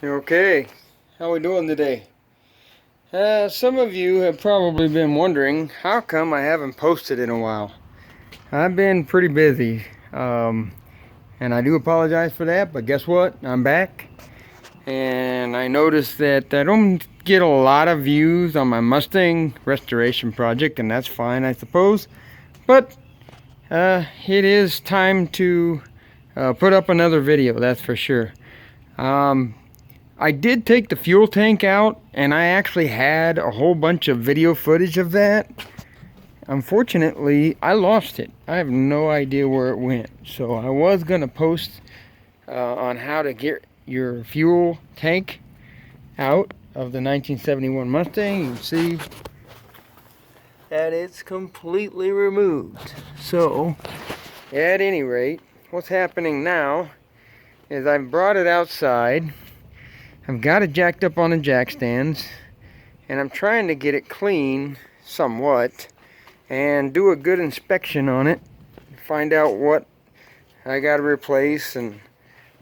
Okay, how we doing today? Some of you have probably been wondering how come I haven't posted in a while. I've been pretty busy, and I do apologize for that, but guess what? I'm back, and I noticed that I don't get a lot of views on my Mustang restoration project, and that's fine, I suppose, but it is time to put up another video, that's for sure. I did take the fuel tank out, and I actually had a whole bunch of video footage of that. Unfortunately, I lost it. I have no idea where it went. So I was going to post on how to get your fuel tank out of the 1971 Mustang. You can see that it's completely removed. So, at any rate, what's happening now is I've brought it outside. I've got it jacked up on the jack stands, and I'm trying to get it clean somewhat and do a good inspection on it, find out what I got to replace and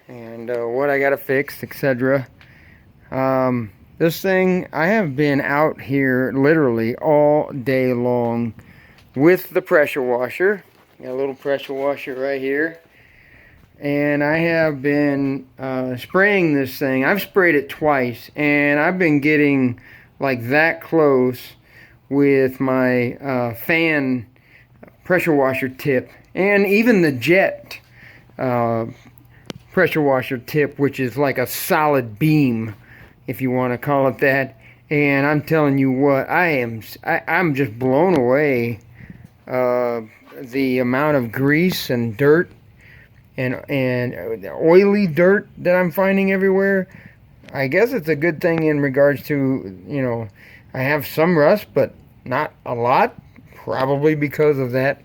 what I got to fix, etc. This thing, I have been out here literally all day long with the pressure washer. Got a little pressure washer right here. And I have been spraying this thing. I've sprayed it twice, and I've been getting like that close with my fan pressure washer tip, and even the jet pressure washer tip, which is like a solid beam, if you want to call it that. And I'm telling you what, I'm just blown away the amount of grease and dirt and oily dirt that I'm finding everywhere. I guess it's a good thing in regards to, you know, I have some rust, but not a lot, probably because of that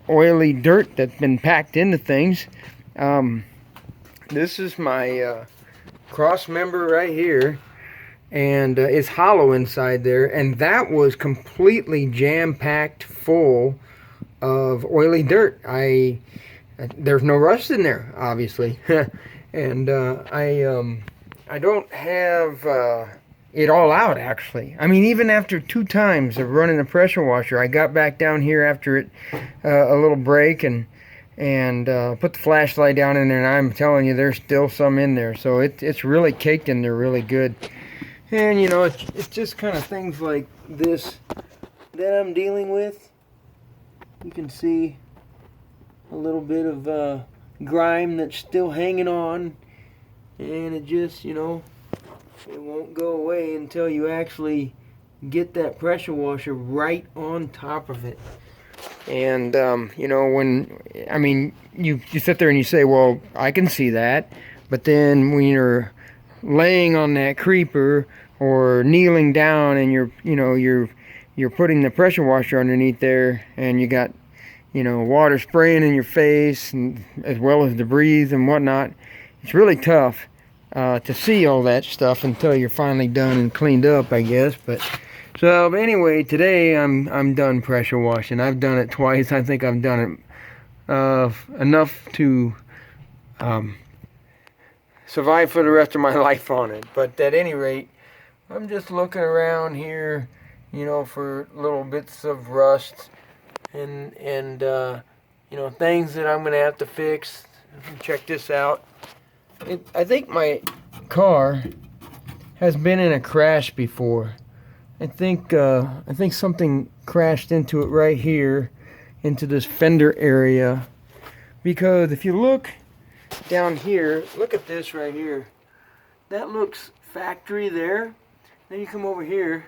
oily dirt that's been packed into things. This is my cross member right here, and it's hollow inside there, and that was completely jam-packed full of oily dirt. There's no rust in there, obviously. And I don't have it all out, actually. I mean, even after 2 times of running the pressure washer, I got back down here after it a little break and put the flashlight down in there, and I'm telling you, there's still some in there. So it's really caked in there really good. And, you know, it's just kind of things like this that I'm dealing with. You can see a little bit of grime that's still hanging on, and it just, you know, it won't go away until you actually get that pressure washer right on top of it. And you know, when, I mean, you sit there and you say, well, I can see that, but then when you're laying on that creeper or kneeling down and you're putting the pressure washer underneath there, and you got, you know, water spraying in your face, and as well as debris and whatnot, it's really tough to see all that stuff until you're finally done and cleaned up, I guess. But so anyway, today I'm done pressure washing. I've done it twice. I think I've done it enough to survive for the rest of my life on it. But at any rate, I'm just looking around here, you know, for little bits of rust and you know, things that I'm gonna have to fix. Check this out. I think my car has been in a crash before. I think something crashed into it right here, into this fender area, because if you look down here, look at this right here. That looks factory there. Then you come over here,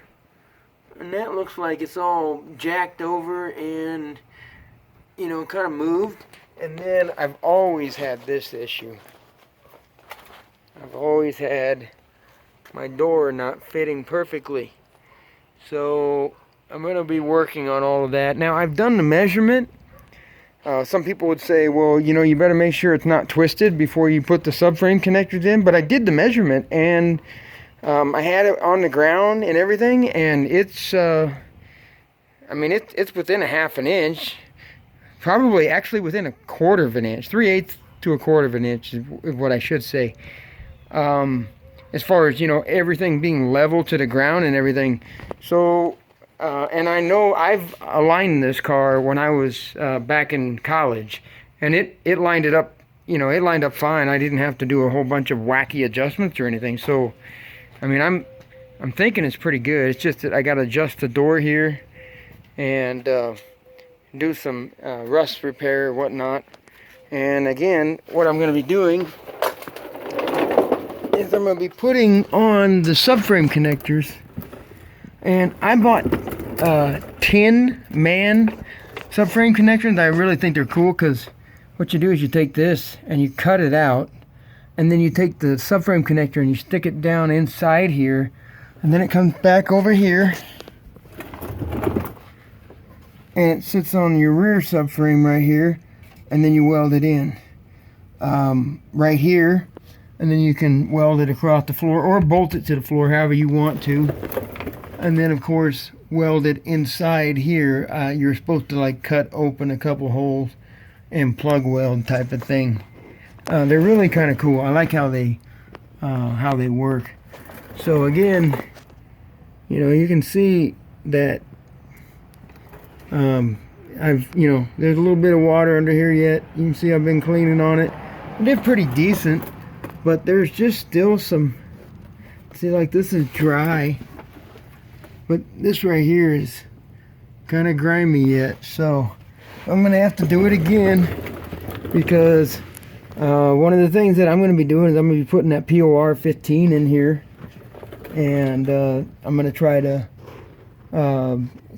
and that looks like it's all jacked over and, you know, kind of moved. And then I've always had this issue. I've always had my door not fitting perfectly. So I'm going to be working on all of that. Now, I've done the measurement. Some people would say, well, you know, you better make sure it's not twisted before you put the subframe connectors in. But I did the measurement, and I had it on the ground and everything, and it's, I mean, it's within a half an inch, probably actually within a quarter of an inch, 3/8 to a quarter of an inch is what I should say. as far as, you know, everything being level to the ground and everything. So, and I know I've aligned this car when I was back in college, and it lined it up, you know, it lined up fine. I didn't have to do a whole bunch of wacky adjustments or anything. So, I mean, I'm thinking it's pretty good. It's just that I got to adjust the door here and do some rust repair or whatnot. And again, what I'm going to be doing is I'm going to be putting on the subframe connectors. And I bought 10-man subframe connectors. I really think they're cool because what you do is you take this and you cut it out, and then you take the subframe connector and you stick it down inside here, and then it comes back over here and it sits on your rear subframe right here, and then you weld it in right here, and then you can weld it across the floor or bolt it to the floor however you want to. And then of course weld it inside here. You're supposed to like cut open a couple holes and plug weld type of thing. They're really kind of cool. I like how they work. So again, you know, you can see that there's a little bit of water under here yet. You can see I've been cleaning on it. They're pretty decent, but there's just still some, see, like this is dry, but this right here is kind of grimy yet. So I'm gonna have to do it again, because one of the things that I'm going to be doing is I'm going to be putting that POR 15 in here, and I'm going to try to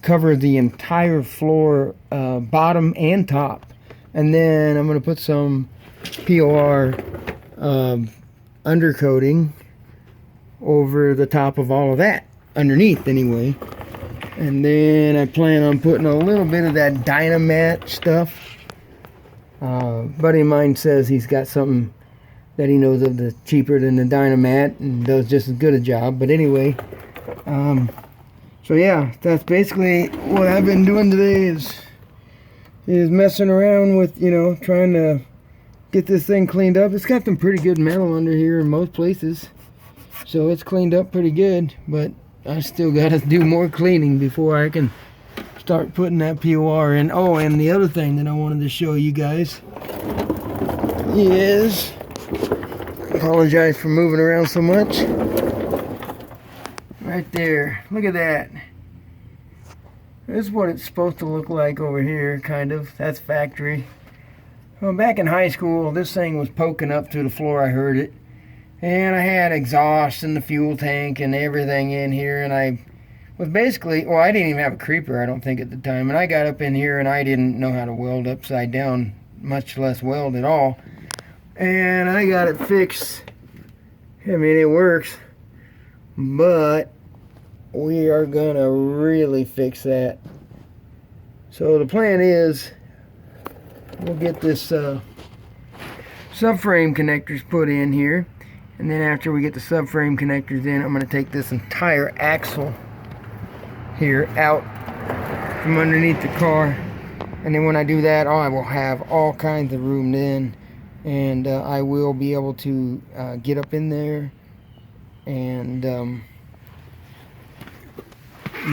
cover the entire floor, bottom and top, and then I'm going to put some POR undercoating over the top of all of that, underneath anyway. And then I plan on putting a little bit of that Dynamat stuff. Buddy of mine says he's got something that he knows of that's cheaper than the Dynamat and does just as good a job. But anyway, so yeah, that's basically what I've been doing today, is messing around with, you know, trying to get this thing cleaned up. It's got some pretty good metal under here in most places, so it's cleaned up pretty good, but I still got to do more cleaning before I can start putting that POR in. Oh, and the other thing that I wanted to show you guys is, apologize for moving around so much, right there, look at that. This is what it's supposed to look like over here, kind of. That's factory. Well, back in high school, this thing was poking up to the floor. I heard it, and I had exhaust in the fuel tank and everything in here, and I was basically, well, I didn't even have a creeper, I don't think, at the time, and I got up in here and I didn't know how to weld upside down, much less weld at all, and I got it fixed. I mean, it works, but we are gonna really fix that. So the plan is, we'll get this subframe connectors put in here, and then after we get the subframe connectors in, I'm gonna take this entire axle here out from underneath the car, and then when I do that, I will have all kinds of room then, and I will be able to get up in there and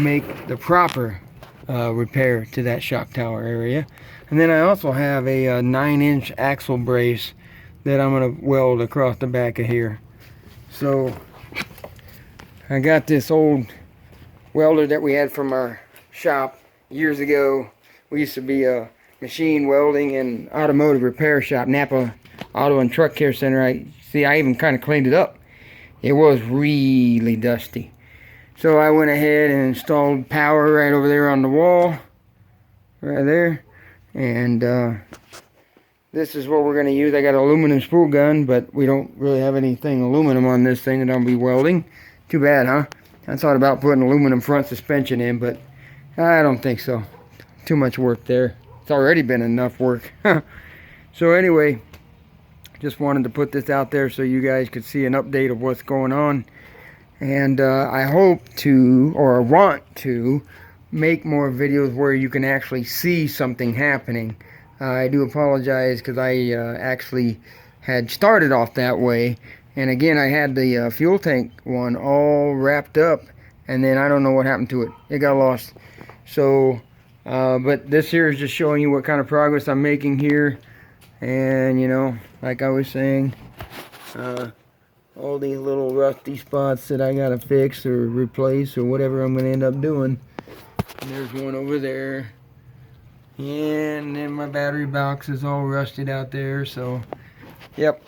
make the proper repair to that shock tower area. And then I also have a 9-inch axle brace that I'm going to weld across the back of here. So I got this old welder that we had from our shop years ago. We used to be a machine welding and automotive repair shop, Napa Auto and Truck Care Center. I even kind of cleaned it up. It was really dusty. So I went ahead and installed power right over there on the wall, right there. And this is what we're going to use. I got an aluminum spool gun, but we don't really have anything aluminum on this thing that I'll be welding. Too bad, huh? I thought about putting aluminum front suspension in, but I don't think so. Too much work there. It's already been enough work. So anyway, just wanted to put this out there so you guys could see an update of what's going on. And I hope to, or want to, make more videos where you can actually see something happening. I do apologize because I actually had started off that way, And again, I had the fuel tank one all wrapped up, and then I don't know what happened to it. It got lost. So, but this here is just showing you what kind of progress I'm making here. And, you know, like I was saying, all these little rusty spots that I gotta fix or replace or whatever I'm gonna end up doing. And there's one over there. And then my battery box is all rusted out there, so, yep.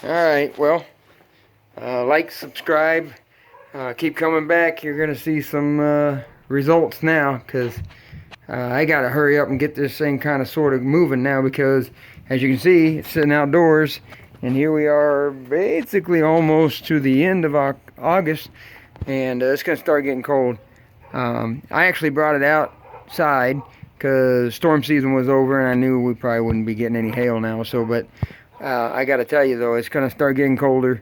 Alright, well, like, subscribe, keep coming back. You're gonna see some results now, because I gotta hurry up and get this thing kind of sort of moving now, because as you can see, it's sitting outdoors, and here we are basically almost to the end of August, and it's gonna start getting cold. I actually brought it outside because storm season was over, and I knew we probably wouldn't be getting any hail now. So, but I gotta tell you though, it's gonna start getting colder,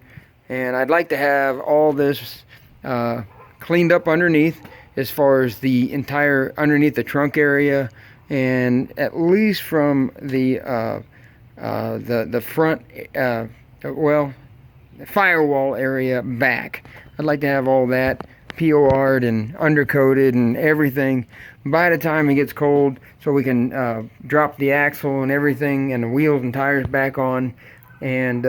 and I'd like to have all this cleaned up underneath, as far as the entire underneath the trunk area, and at least from the front, well, firewall area back. I'd like to have all that POR'd and undercoated and everything by the time it gets cold, so we can drop the axle and everything and the wheels and tires back on, and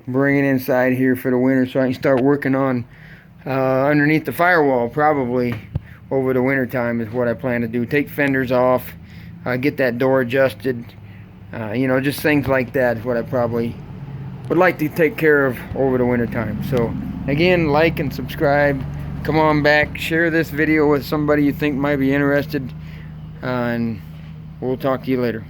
bring it inside here for the winter, so I can start working on underneath the firewall probably over the winter time is what I plan to do. Take fenders off, get that door adjusted, you know, just things like that is what I probably would like to take care of over the winter time. So again, like and subscribe, come on back, share this video with somebody you think might be interested, and we'll talk to you later.